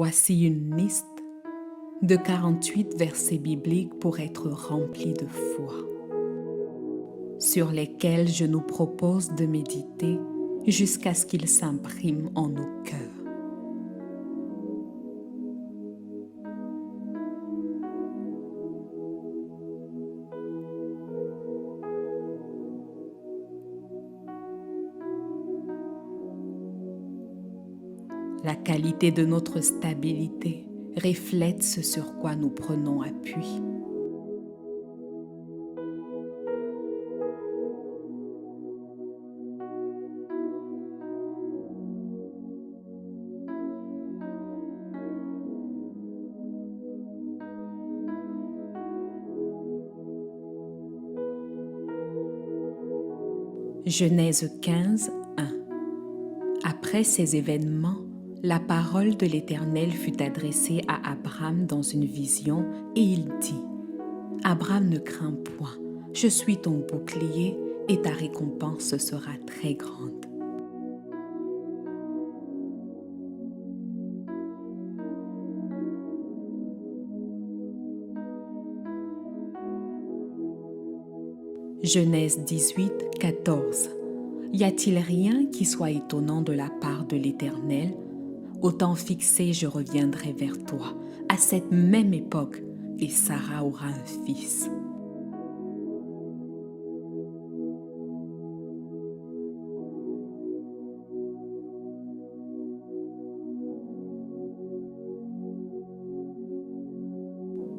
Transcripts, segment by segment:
Voici une liste de 48 versets bibliques pour être remplis de foi, sur lesquels je nous propose de méditer jusqu'à ce qu'ils s'impriment en nos cœurs. La qualité de notre stabilité reflète ce sur quoi nous prenons appui. Genèse 15, 1. Après ces événements, la parole de l'Éternel fut adressée à Abraham dans une vision et il dit : « Abraham, ne crains point, je suis ton bouclier et ta récompense sera très grande. » Genèse 18, 14. Y a-t-il rien qui soit étonnant de la part de l'Éternel ? Au temps fixé, je reviendrai vers toi, à cette même époque, et Sarah aura un fils.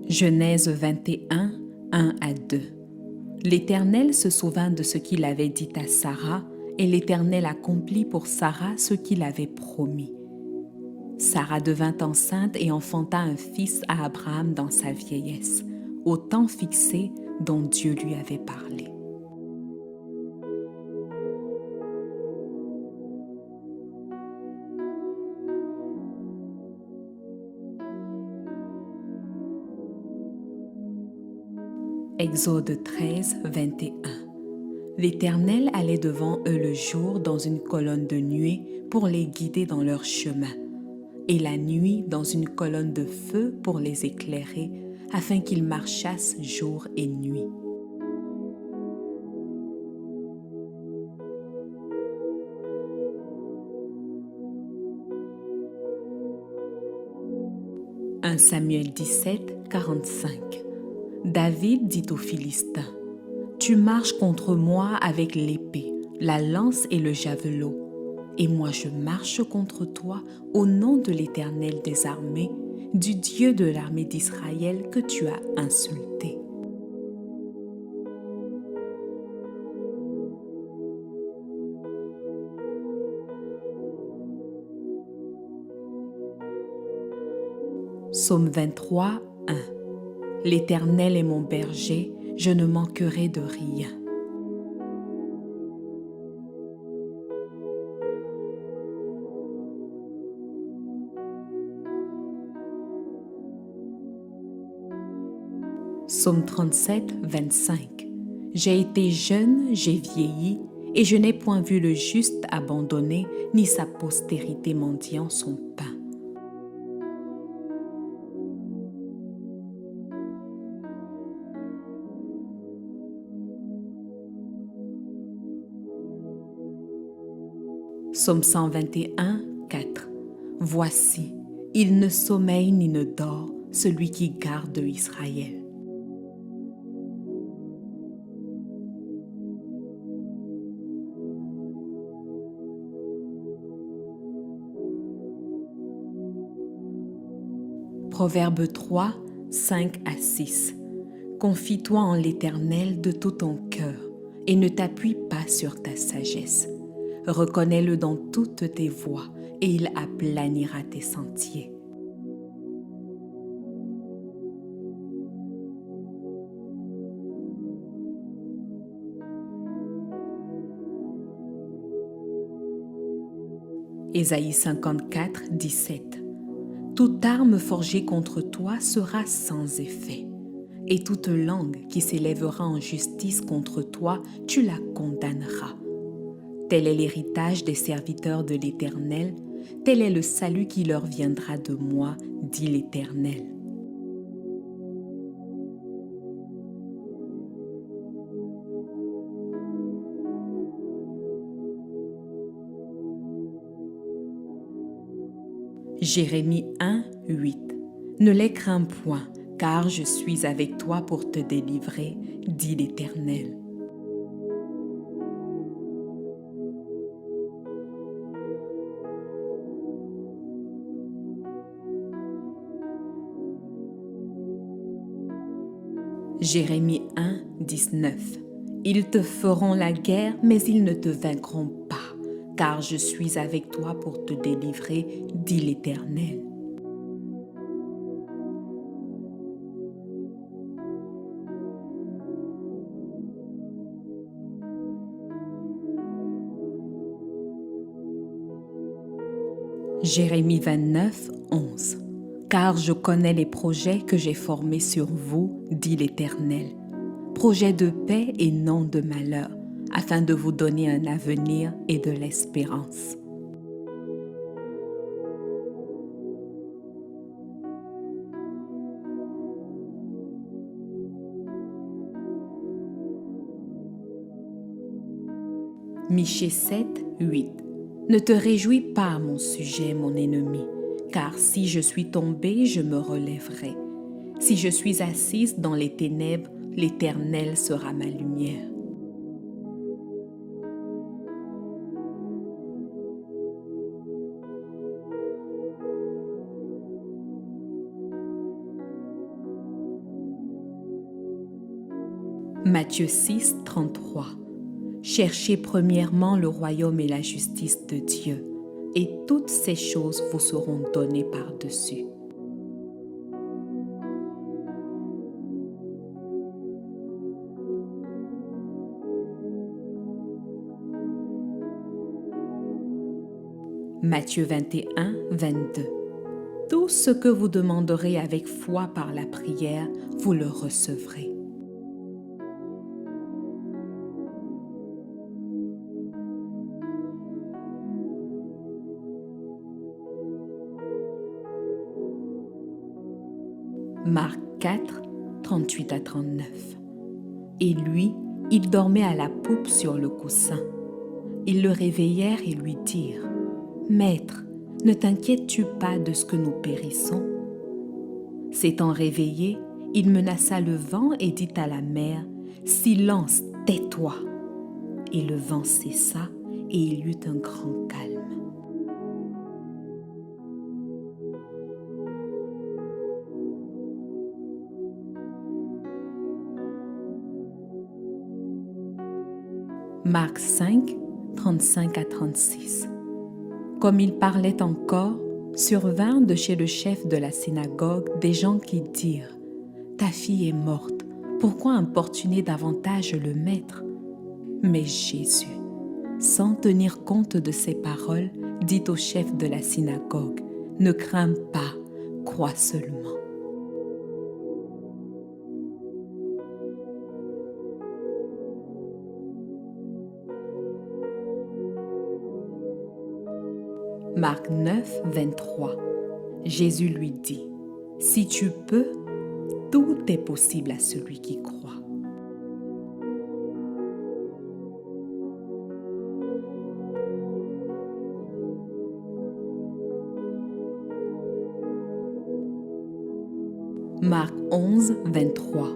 Genèse 21, 1 à 2. L'Éternel se souvint de ce qu'il avait dit à Sarah, et l'Éternel accomplit pour Sarah ce qu'il avait promis. Sarah devint enceinte et enfanta un fils à Abraham dans sa vieillesse, au temps fixé dont Dieu lui avait parlé. Exode 13, 21. L'Éternel allait devant eux le jour dans une colonne de nuée pour les guider dans leur chemin, et la nuit dans une colonne de feu pour les éclairer, afin qu'ils marchassent jour et nuit. « 1 Samuel 17, 45. David dit aux Philistins : « Tu marches contre moi avec l'épée, la lance et le javelot, et moi je marche contre toi au nom de l'Éternel des armées, du Dieu de l'armée d'Israël que tu as insulté. » Psaume 23, 1. L'Éternel est mon berger, je ne manquerai de rien. Psaume 37, 25. J'ai été jeune, j'ai vieilli, et je n'ai point vu le juste abandonné, ni sa postérité mendiant son pain. Psaume 121, 4. Voici, il ne sommeille ni ne dort, celui qui garde Israël. Proverbe 3, 5 à 6. Confie-toi en l'Éternel de tout ton cœur et ne t'appuie pas sur ta sagesse. Reconnais-le dans toutes tes voies et il aplanira tes sentiers. Ésaïe 54, 17. Toute arme forgée contre toi sera sans effet, et toute langue qui s'élèvera en justice contre toi, tu la condamneras. Tel est l'héritage des serviteurs de l'Éternel, tel est le salut qui leur viendra de moi, dit l'Éternel. Jérémie 1, 8. Ne les crains point, car je suis avec toi pour te délivrer, dit l'Éternel. Jérémie 1, 19. Ils te feront la guerre, mais ils ne te vaincront pas, car je suis avec toi pour te délivrer, dit l'Éternel. Jérémie 29, 11. Car je connais les projets que j'ai formés sur vous, dit l'Éternel, projets de paix et non de malheur, afin de vous donner un avenir et de l'espérance. Michée 7, 8. Ne te réjouis pas à mon sujet, mon ennemi, car si je suis tombée, je me relèverai. Si je suis assise dans les ténèbres, l'Éternel sera ma lumière. Matthieu 6, 33. Cherchez premièrement le royaume et la justice de Dieu, et toutes ces choses vous seront données par-dessus. Matthieu 21, 22. Tout ce que vous demanderez avec foi par la prière, vous le recevrez. Marc 4, 38 à 39. Et lui, il dormait à la poupe sur le coussin. Ils le réveillèrent et lui dirent : « Maître, ne t'inquiètes-tu pas de ce que nous périssons ? » S'étant réveillé, il menaça le vent et dit à la mer : « Silence, tais-toi !» Et le vent cessa et il y eut un grand calme. Marc 5, 35 à 36. Comme il parlait encore, survinrent de chez le chef de la synagogue des gens qui dirent : « Ta fille est morte, pourquoi importuner davantage le maître ?» Mais Jésus, sans tenir compte de ces paroles, dit au chef de la synagogue : « Ne crains pas, crois seulement. » Marc 9, 23. Jésus lui dit : « Si tu peux, tout est possible à celui qui croit. » Marc 11, 23.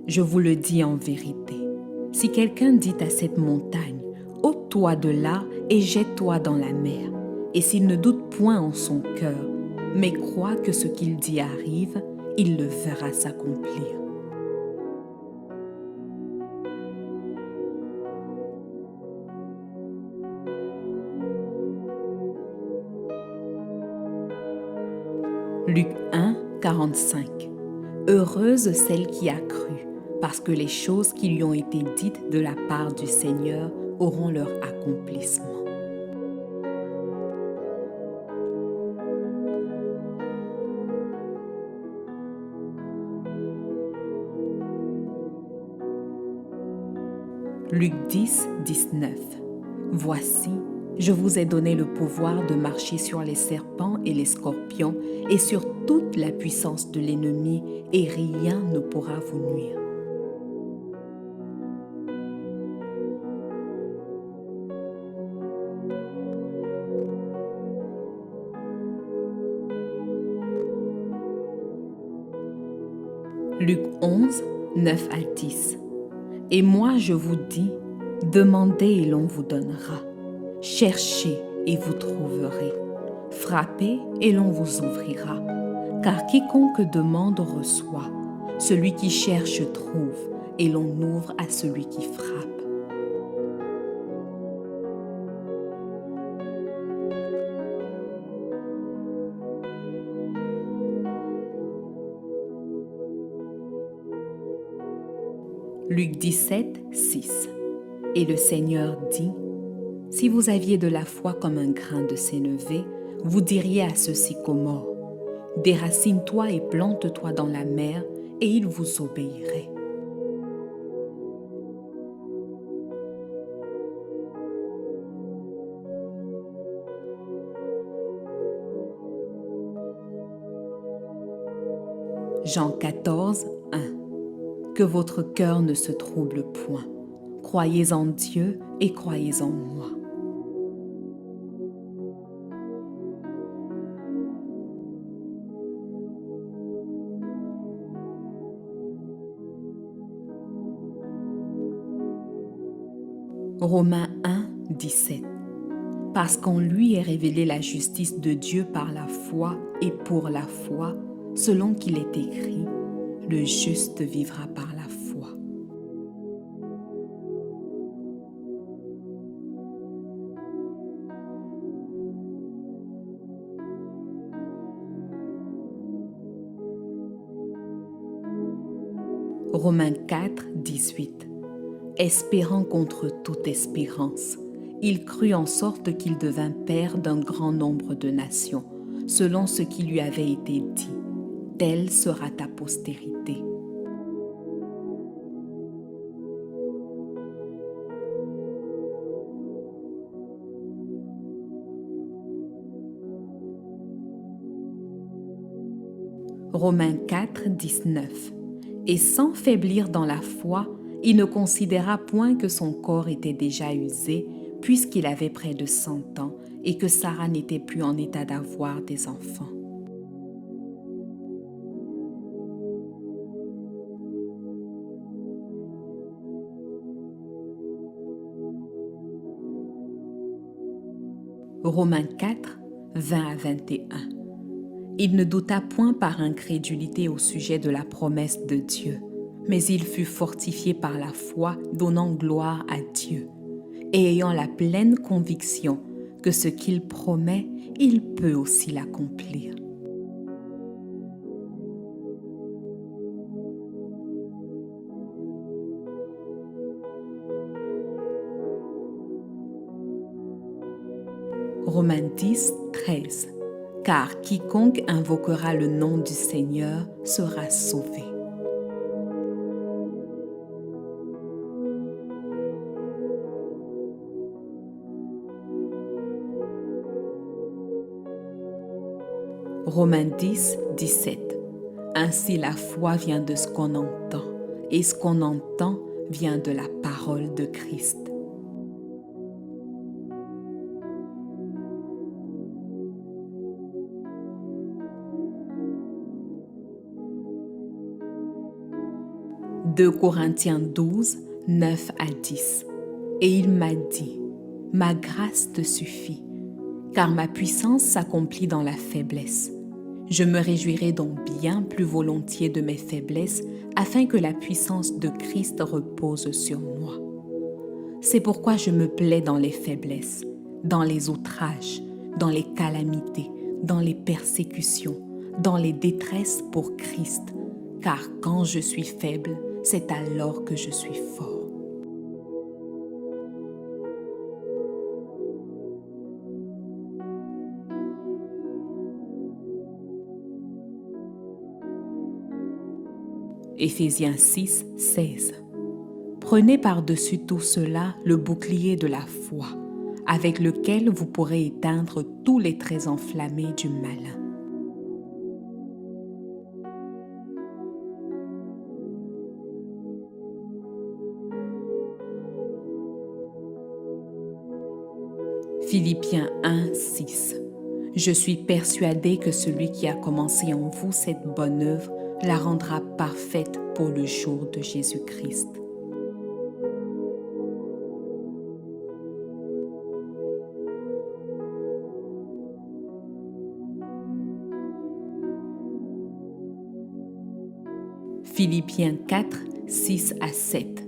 Je vous le dis en vérité, si quelqu'un dit à cette montagne : « Ôte-toi de là et jette-toi dans la mer », et s'il ne doute point en son cœur, mais croit que ce qu'il dit arrive, il le verra s'accomplir. Luc 1, 45. Heureuse celle qui a cru, parce que les choses qui lui ont été dites de la part du Seigneur auront leur accomplissement. Luc 10, 19. Voici, Je vous ai donné le pouvoir de marcher sur les serpents et les scorpions et sur toute la puissance de l'ennemi, et rien ne pourra vous nuire. Luc 11, 9 à 10. Et moi je vous dis, demandez et l'on vous donnera. Cherchez et vous trouverez. Frappez et l'on vous ouvrira. Car quiconque demande reçoit. Celui qui cherche trouve, et l'on ouvre à celui qui frappe. Luc 17, 6. Et le Seigneur dit, « Si vous aviez de la foi comme un grain de sénévé, vous diriez à ce sycomore, déracine-toi et plante-toi dans la mer, et il vous obéirait. » Jean 14, 1. Que votre cœur ne se trouble point. Croyez en Dieu et croyez en moi. Romains 1, 17. Parce qu'en lui est révélée la justice de Dieu par la foi et pour la foi, selon qu'il est écrit, le juste vivra par la foi. Romains 4, 18. Espérant contre toute espérance, il crut en sorte qu'il devint père d'un grand nombre de nations, selon ce qui lui avait été dit. Telle sera ta postérité. Romains 4, 19. Et sans faiblir dans la foi, il ne considéra point que son corps était déjà usé, puisqu'il avait près de 100 ans, et que Sarah n'était plus en état d'avoir des enfants. Romains 4, 20 à 21. Il ne douta point par incrédulité au sujet de la promesse de Dieu, mais il fut fortifié par la foi, donnant gloire à Dieu, et ayant la pleine conviction que ce qu'il promet, il peut aussi l'accomplir. Romains 10, 13. Car quiconque invoquera le nom du Seigneur sera sauvé. Romains 10, 17. Ainsi la foi vient de ce qu'on entend, et ce qu'on entend vient de la parole de Christ. « 2 Corinthiens 12, 9 à 10. Et il m'a dit, « Ma grâce te suffit, car ma puissance s'accomplit dans la faiblesse. Je me réjouirai donc bien plus volontiers de mes faiblesses, afin que la puissance de Christ repose sur moi. C'est pourquoi je me plais dans les faiblesses, dans les outrages, dans les calamités, dans les persécutions, dans les détresses pour Christ, car quand je suis faible, c'est alors que je suis fort. » Éphésiens 6, 16. Prenez par-dessus tout cela le bouclier de la foi, avec lequel vous pourrez éteindre tous les traits enflammés du malin. Philippiens 1, 6. Je suis persuadé que celui qui a commencé en vous cette bonne œuvre la rendra parfaite pour le jour de Jésus-Christ. Philippiens 4, 6 à 7.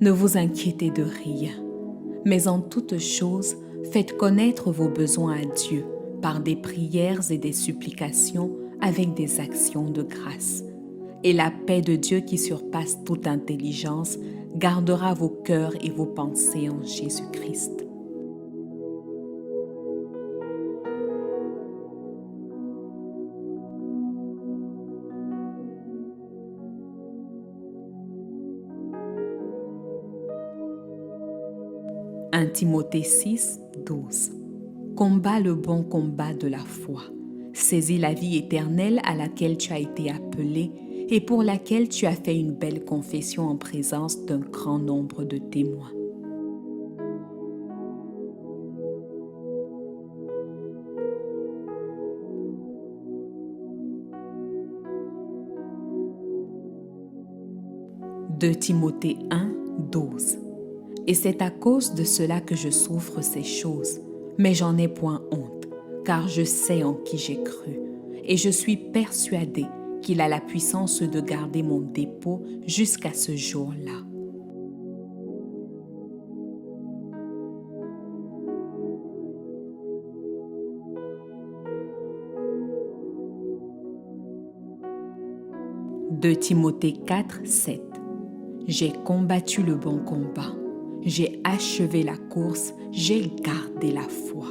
Ne vous inquiétez de rien, mais en toutes choses, faites connaître vos besoins à Dieu par des prières et des supplications avec des actions de grâce. Et la paix de Dieu qui surpasse toute intelligence gardera vos cœurs et vos pensées en Jésus-Christ. Timothée 6, 12. Combat le bon combat de la foi. Saisis la vie éternelle à laquelle tu as été appelé et pour laquelle tu as fait une belle confession en présence d'un grand nombre de témoins. Timothée 1, 12. Et c'est à cause de cela que je souffre ces choses, mais j'en ai point honte, car je sais en qui j'ai cru, et je suis persuadé qu'il a la puissance de garder mon dépôt jusqu'à ce jour-là. Timothée 4, 7. J'ai combattu le bon combat. J'ai achevé la course, j'ai gardé la foi.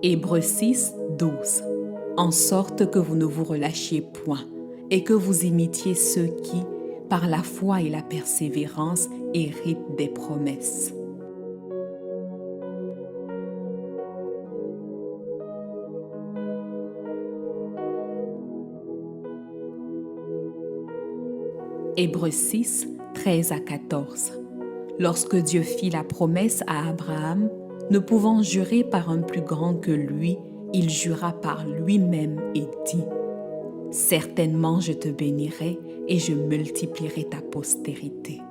Hébreux 6, 12. En sorte que vous ne vous relâchiez point et que vous imitiez ceux qui, par la foi et la persévérance, héritent des promesses. Hébreux 6, 13 à 14. Lorsque Dieu fit la promesse à Abraham, ne pouvant jurer par un plus grand que lui, il jura par lui-même et dit : « Certainement je te bénirai et je multiplierai ta postérité. »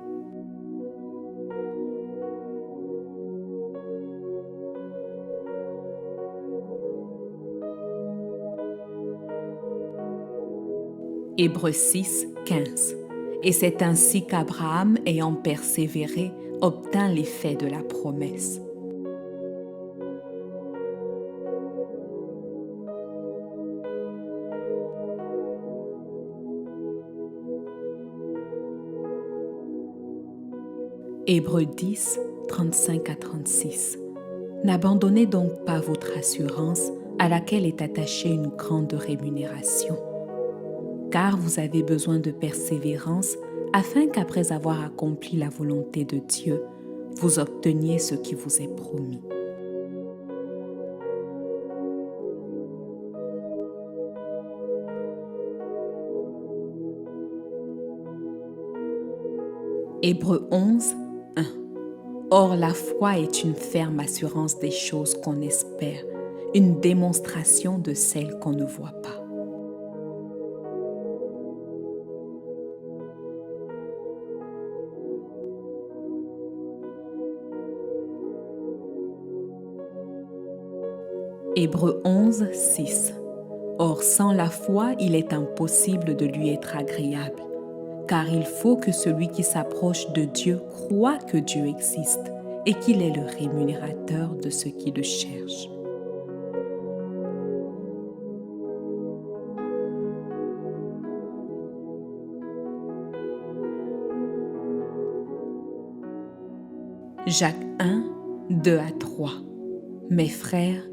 Hébreux 6, 15. Et c'est ainsi qu'Abraham, ayant persévéré, obtint l'effet de la promesse. Hébreux 10, 35 à 36. N'abandonnez donc pas votre assurance à laquelle est attachée une grande rémunération. Car vous avez besoin de persévérance afin qu'après avoir accompli la volonté de Dieu, vous obteniez ce qui vous est promis. Hébreux 11, 1. Or la foi est une ferme assurance des choses qu'on espère, une démonstration de celles qu'on ne voit pas. Hébreux 11, 6. Or sans la foi, il est impossible de lui être agréable, car il faut que celui qui s'approche de Dieu croie que Dieu existe et qu'il est le rémunérateur de ceux qui le cherchent. Jacques 1, 2 à 3. Mes frères,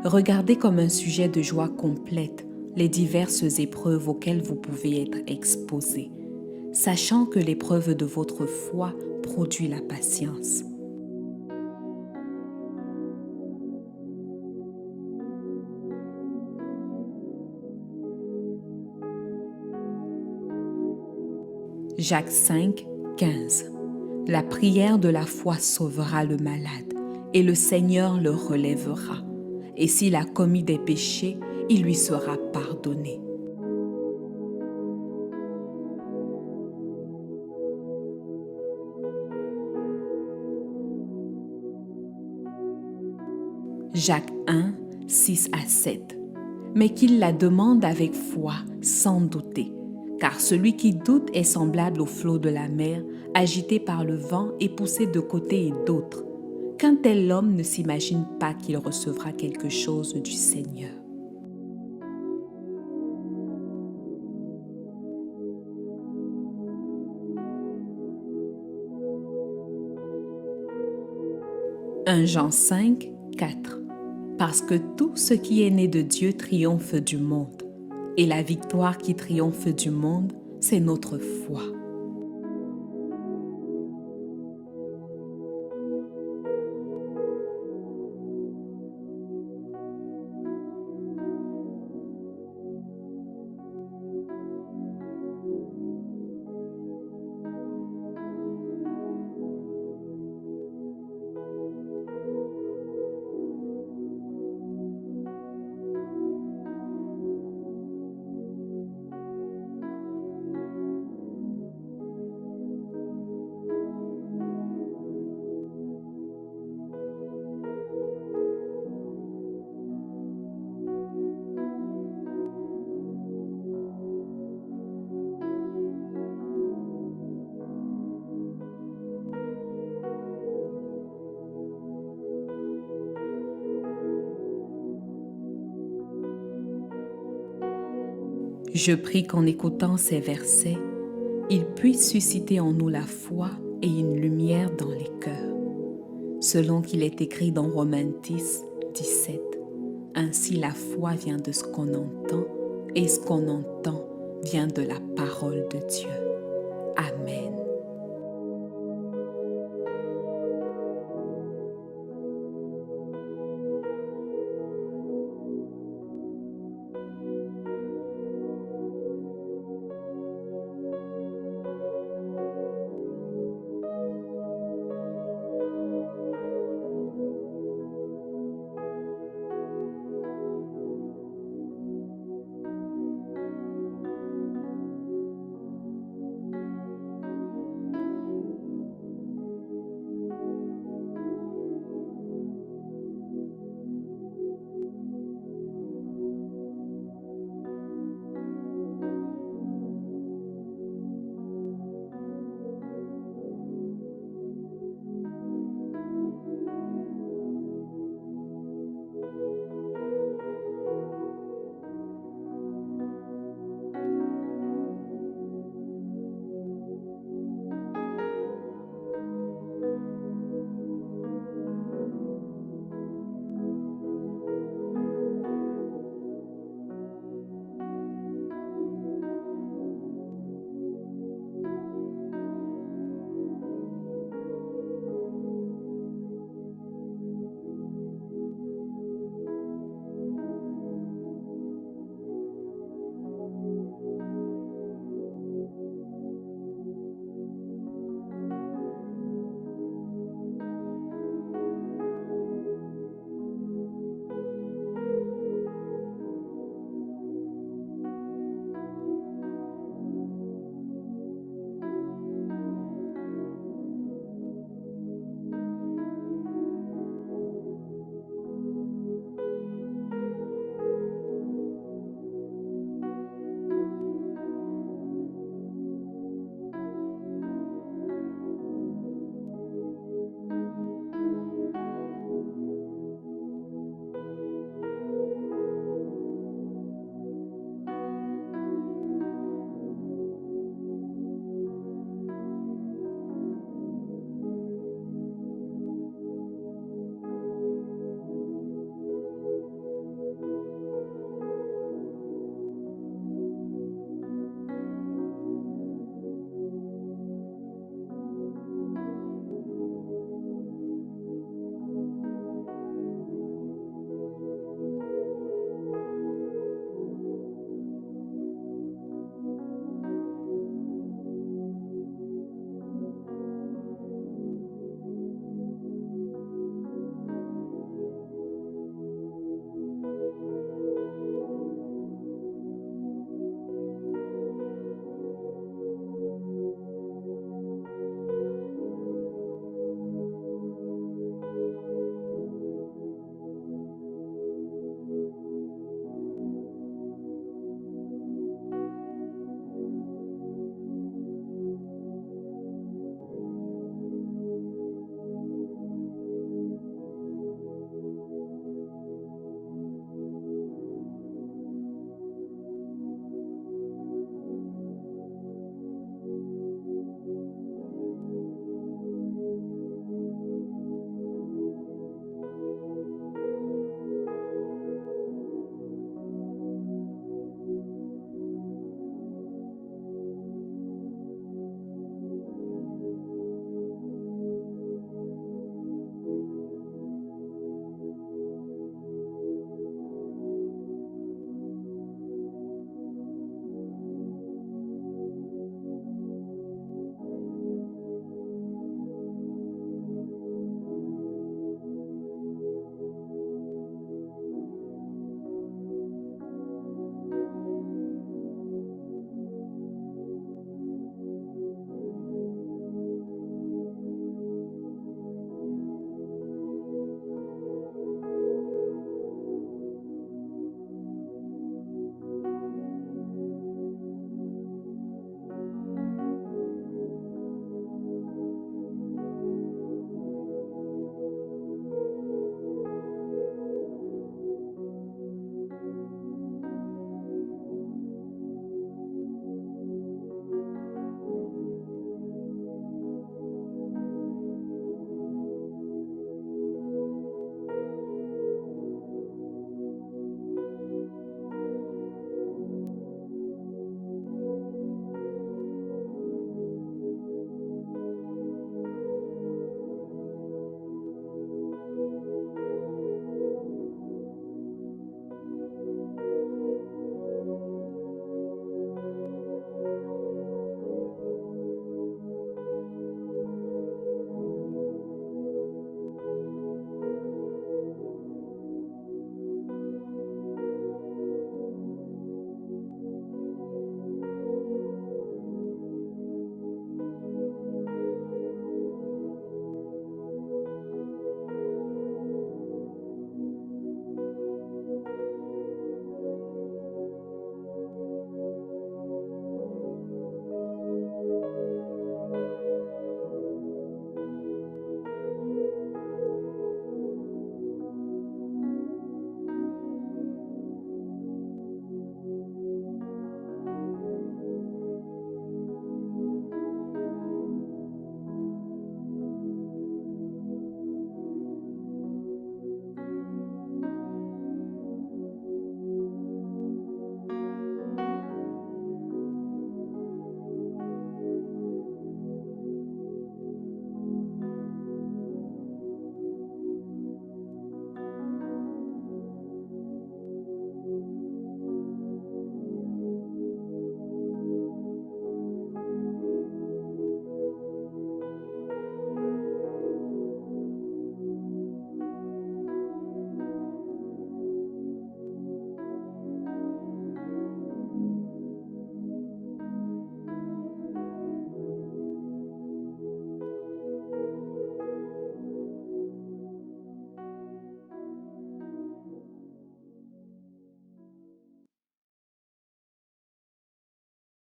Regardez comme un sujet de joie complète les diverses épreuves auxquelles vous pouvez être exposés, sachant que l'épreuve de votre foi produit la patience. Jacques 5, 15. La prière de la foi sauvera le malade, et le Seigneur le relèvera. Et s'il a commis des péchés, il lui sera pardonné. Jacques 1, 6 à 7. Mais qu'il la demande avec foi, sans douter. Car celui qui doute est semblable au flot de la mer, agité par le vent et poussé de côté et d'autre. Qu'un tel homme ne s'imagine pas qu'il recevra quelque chose du Seigneur. Un Jean 5, 4. Parce que tout ce qui est né de Dieu triomphe du monde. Et la victoire qui triomphe du monde, c'est notre foi. Je prie qu'en écoutant ces versets, ils puissent susciter en nous la foi et une lumière dans les cœurs. Selon qu'il est écrit dans Romains 10, 17. Ainsi la foi vient de ce qu'on entend, et ce qu'on entend vient de la parole de Dieu. Amen.